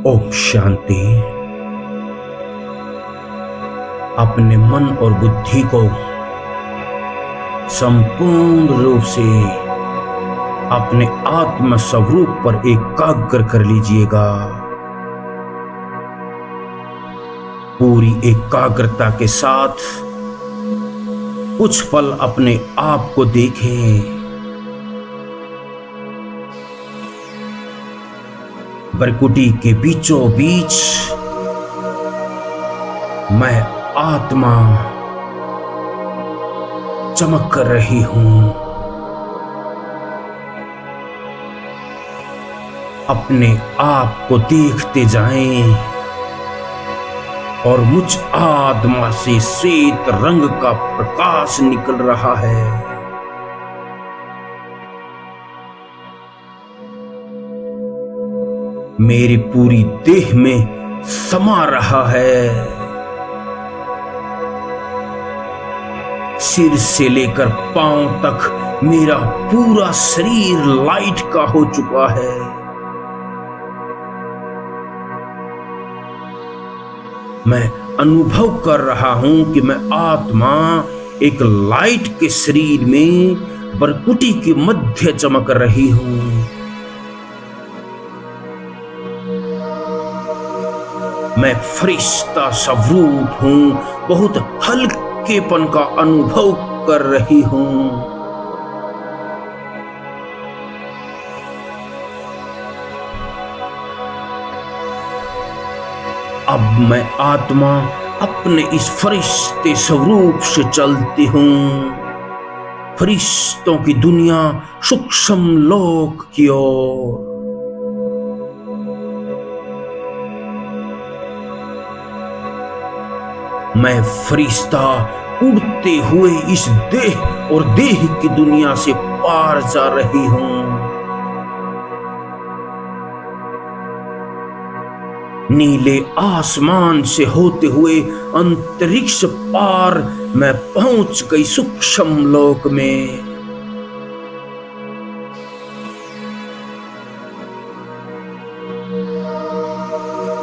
ओम शांति। अपने मन और बुद्धि को संपूर्ण रूप से अपने आत्म स्वरूप पर एकाग्र कर लीजिएगा। पूरी एकाग्रता के साथ कुछ पल अपने आप को देखें। बरकुटी के बीचों बीच मैं आत्मा चमक कर रही हूं। अपने आप को देखते जाएं और मुझ आत्मा से श्वेत रंग का प्रकाश निकल रहा है। मेरी पूरी देह में समा रहा है। सिर से लेकर पांव तक मेरा पूरा शरीर लाइट का हो चुका है। मैं अनुभव कर रहा हूं कि मैं आत्मा एक लाइट के शरीर में बरकुटी के मध्य चमक रही हूं। मैं फरिश्ता स्वरूप हूं, बहुत हल्केपन का अनुभव कर रही हूं। अब मैं आत्मा अपने इस फरिश्ते स्वरूप से चलती हूं। फरिश्तों की दुनिया सूक्ष्म लोक की ओर। मैं फरिश्ता उड़ते हुए इस देह और देह की दुनिया से पार जा रही हूं। नीले आसमान से होते हुए अंतरिक्ष पार मैं पहुंच गई सूक्ष्म लोक में।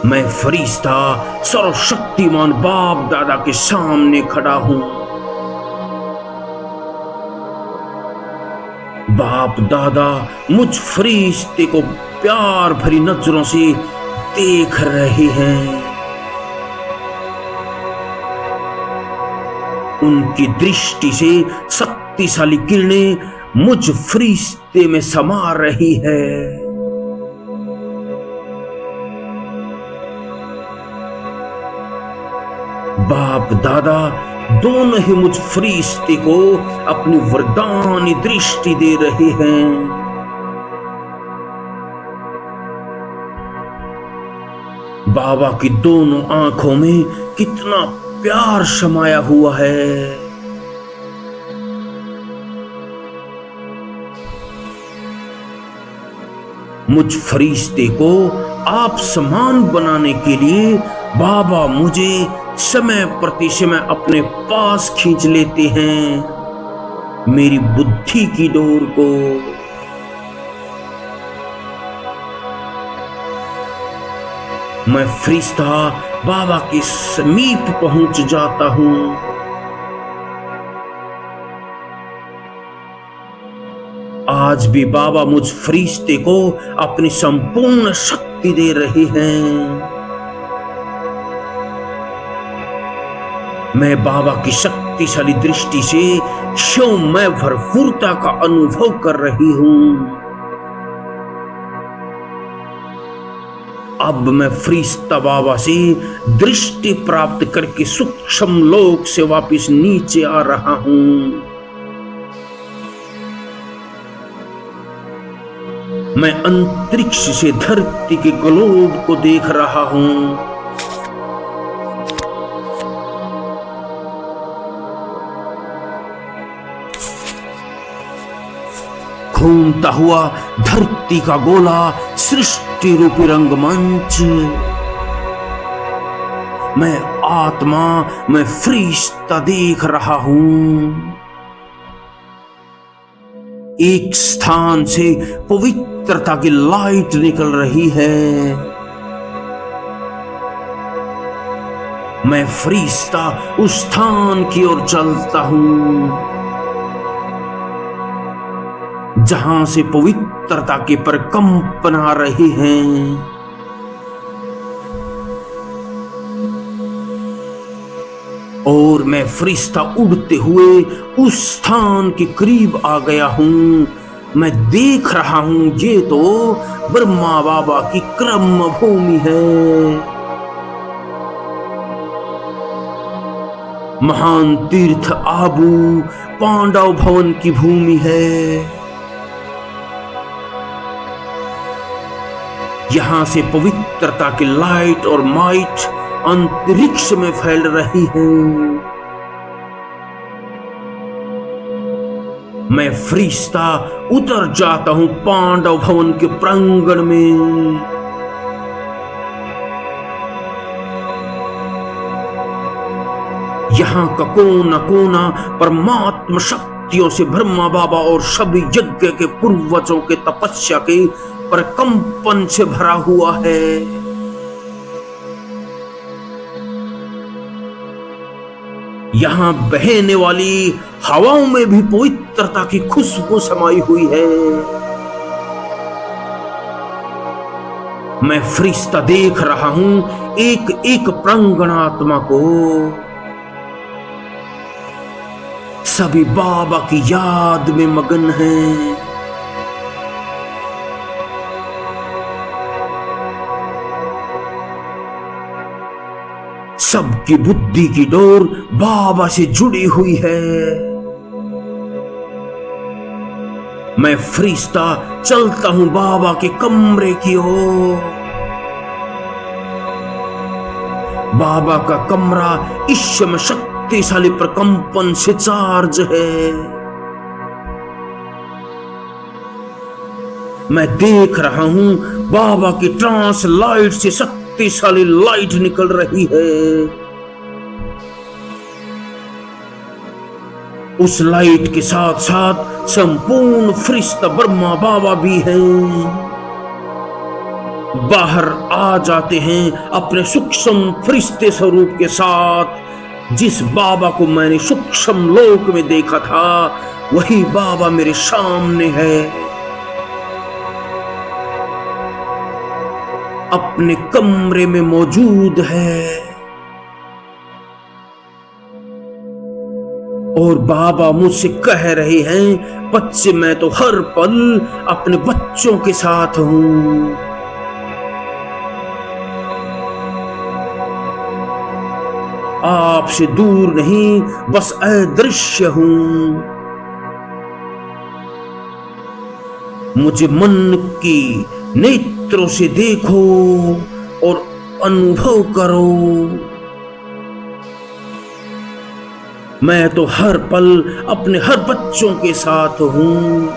मैं फरिश्ता सर्वशक्तिमान बाप दादा के सामने खड़ा हूं। बाप दादा मुझ फरिश्ते को प्यार भरी नजरों से देख रहे हैं। उनकी दृष्टि से शक्तिशाली किरणें मुझ फरिश्ते में समा रही है। बाप दादा दोनों ही मुझ फरिश्ते को अपनी वरदानी दृष्टि दे रहे हैं। बाबा की दोनों आंखों में कितना प्यार समाया हुआ है। मुझ फरिश्ते को आप समान बनाने के लिए बाबा मुझे समय प्रति समय अपने पास खींच लेते हैं, मेरी बुद्धि की डोर को। मैं फरिश्ता बाबा के समीप पहुंच जाता हूं। आज भी बाबा मुझ फरिश्ते को अपनी संपूर्ण शक्ति दे रहे हैं। मैं बाबा की शक्तिशाली दृष्टि से क्षण में भरपूरता का अनुभव कर रही हूं। अब मैं फरिश्ता बाबा से दृष्टि प्राप्त करके सूक्ष्म लोक से वापस नीचे आ रहा हूं। मैं अंतरिक्ष से धरती के ग्लोब को देख रहा हूं। घूमता हुआ धरती का गोला सृष्टि रूपी रंगमंच। मैं आत्मा, मैं फरिश्ता देख रहा हूं। एक स्थान से पवित्रता की लाइट निकल रही है। मैं फरिश्ता उस स्थान की ओर चलता हूं जहां से पवित्रता के प्रकंपन आ रहे हैं। और मैं फरिश्ता उड़ते हुए उस स्थान के करीब आ गया हूं। मैं देख रहा हूं ये तो ब्रह्मा बाबा की कर्म भूमि है। महान तीर्थ आबू पांडव भवन की भूमि है। यहां से पवित्रता की लाइट और माइट अंतरिक्ष में फैल रही है। मैं फरिश्ता उतर जाता हूं पांडव भवन के प्रांगण में। यहां का कोना कोना परमात्मा शक्तियों से ब्रह्मा बाबा और सभी यज्ञ के पूर्वजों के तपस्या के प्रकंपन से भरा हुआ है। यहां बहने वाली हवाओं में भी पवित्रता की खुशबू समाई हुई है। मैं फरिश्ता देख रहा हूं एक एक प्रांगणात्मा को। सभी बाबा की याद में मगन हैं। सबकी बुद्धि की डोर बाबा से जुड़ी हुई है। मैं फरिश्ता चलता हूं बाबा के कमरे की ओर। बाबा का कमरा इस समय शक्तिशाली प्रकंपन से चार्ज है। मैं देख रहा हूं बाबा की ट्रांस लाइट से शक्तिशाली लाइट निकल रही है। उस लाइट के साथ साथ संपूर्ण फरिश्ता ब्रह्मा बाबा भी हैं। बाहर आ जाते हैं अपने सूक्ष्म फरिश्ते स्वरूप के साथ। जिस बाबा को मैंने सूक्ष्म लोक में देखा था वही बाबा मेरे सामने है। अपने कमरे में मौजूद है। और बाबा मुझसे कह रहे हैं, बच्चे मैं तो हर पल अपने बच्चों के साथ हूं। आपसे दूर नहीं, बस अदृश्य हूं। मुझे मन की नेत्रों से देखो और अनुभव करो। मैं तो हर पल अपने हर बच्चों के साथ हूं।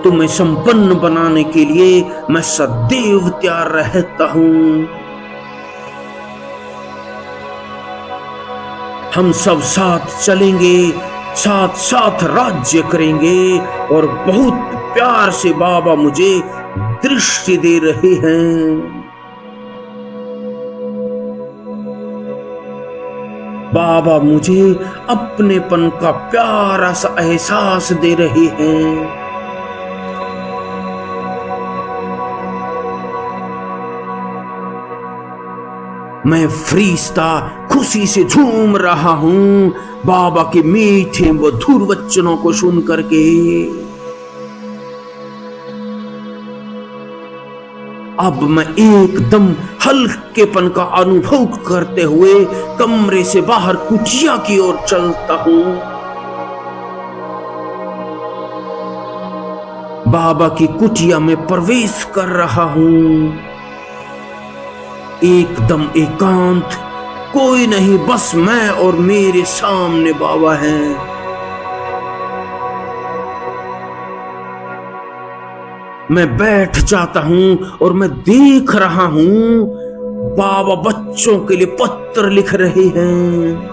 तुम्हें संपन्न बनाने के लिए मैं सदैव तैयार रहता हूं। हम सब साथ चलेंगे, साथ साथ राज्य करेंगे। और बहुत प्यार से बाबा मुझे दृष्टि दे रहे हैं। बाबा मुझे अपनेपन का प्यारा सा एहसास दे रहे हैं। मैं फरिश्ता खुशी से झूम रहा हूं बाबा के मीठे मधुर वचनों को सुन करके। अब मैं एकदम हल्केपन का अनुभव करते हुए कमरे से बाहर कुटिया की ओर चलता हूं। बाबा की कुटिया में प्रवेश कर रहा हूं। एकदम एकांत, कोई नहीं, बस मैं और मेरे सामने बाबा हैं। मैं बैठ जाता हूं और मैं देख रहा हूं बाबा बच्चों के लिए पत्र लिख रहे हैं।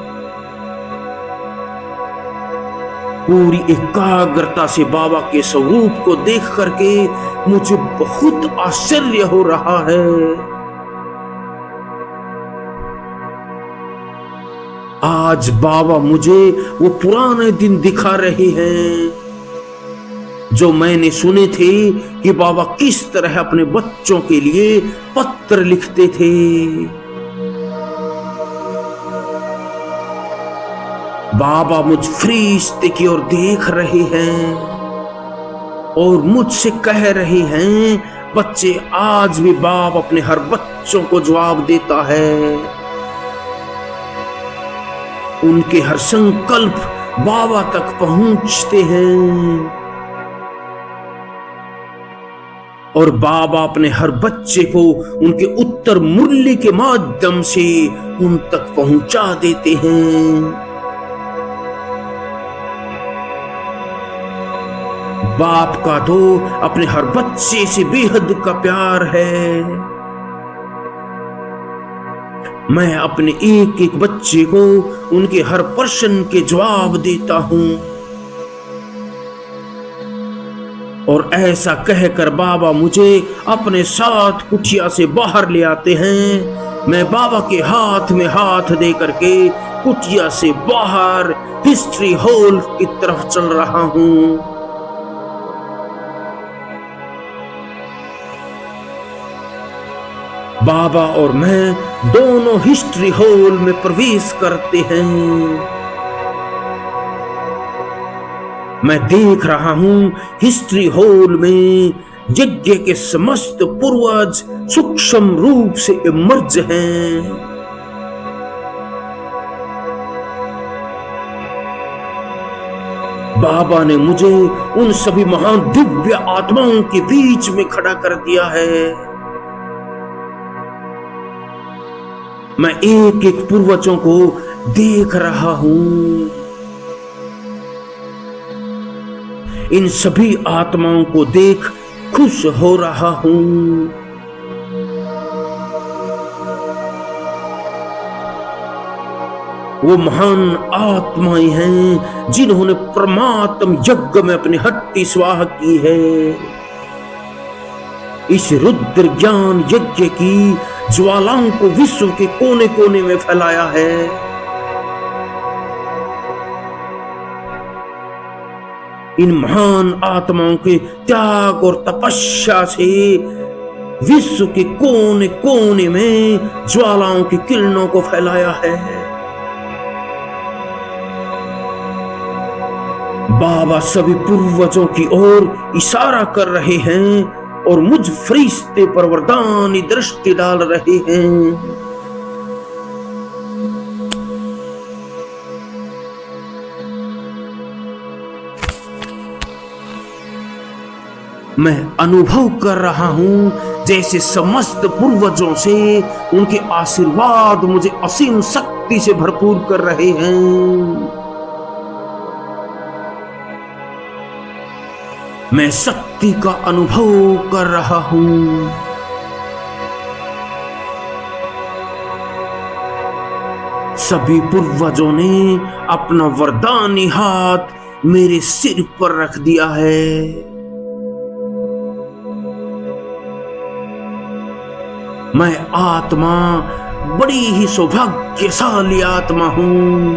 पूरी एकाग्रता से बाबा के स्वरूप को देख करके मुझे बहुत आश्चर्य हो रहा है। आज बाबा मुझे वो पुराने दिन दिखा रहे हैं जो मैंने सुने थे कि बाबा किस तरह अपने बच्चों के लिए पत्र लिखते थे। बाबा मुझ फरिश्ते की ओर देख रहे हैं और मुझसे कह रहे हैं, बच्चे आज भी बाप अपने हर बच्चों को जवाब देता है। उनके हर संकल्प बाबा तक पहुंचते हैं और बाबा अपने हर बच्चे को उनके उत्तर मुरली के माध्यम से उन तक पहुंचा देते हैं। बाप का तो अपने हर बच्चे से बेहद का प्यार है। मैं अपने एक एक बच्चे को उनके हर प्रश्न के जवाब देता हूं और ऐसा कहकर बाबा मुझे अपने साथ कुटिया से बाहर ले आते हैं। मैं बाबा के हाथ में हाथ दे करके कुटिया से बाहर हिस्ट्री हॉल की तरफ चल रहा हूं। बाबा और मैं दोनों हिस्ट्री हॉल में प्रवेश करते हैं। मैं देख रहा हूं हिस्ट्री हॉल में यज्ञ के समस्त पूर्वज सूक्ष्म रूप से इमर्ज हैं। बाबा ने मुझे उन सभी महान दिव्य आत्माओं के बीच में खड़ा कर दिया है। मैं एक एक पूर्वजों को देख रहा हूं। इन सभी आत्माओं को देख खुश हो रहा हूं। वो महान आत्माएं हैं जिन्होंने परमात्म यज्ञ में अपनी हड्डी स्वाहा की है। इस रुद्र ज्ञान यज्ञ की ज्वालाओं को विश्व के कोने कोने में फैलाया है। इन महान आत्माओं के त्याग और तपस्या से विश्व के कोने कोने में ज्वालाओं की किरणों को फैलाया है। बाबा सभी पूर्वजों की ओर इशारा कर रहे हैं और मुझ फरिश्ते पर वरदानी दृष्टि डाल रहे हैं। मैं अनुभव कर रहा हूं जैसे समस्त पूर्वजों से उनके आशीर्वाद मुझे असीम शक्ति से भरपूर कर रहे हैं। मैं शक्ति का अनुभव कर रहा हूं। सभी पूर्वजों ने अपना वरदानी हाथ मेरे सिर पर रख दिया है। मैं आत्मा बड़ी ही सौभाग्यशाली आत्मा हूं।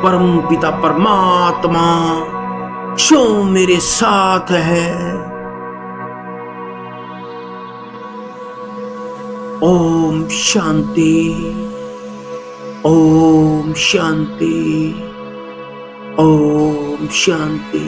परम पिता परमात्मा जो मेरे साथ है। ओम शांति, ओम शांति, ओम शांति।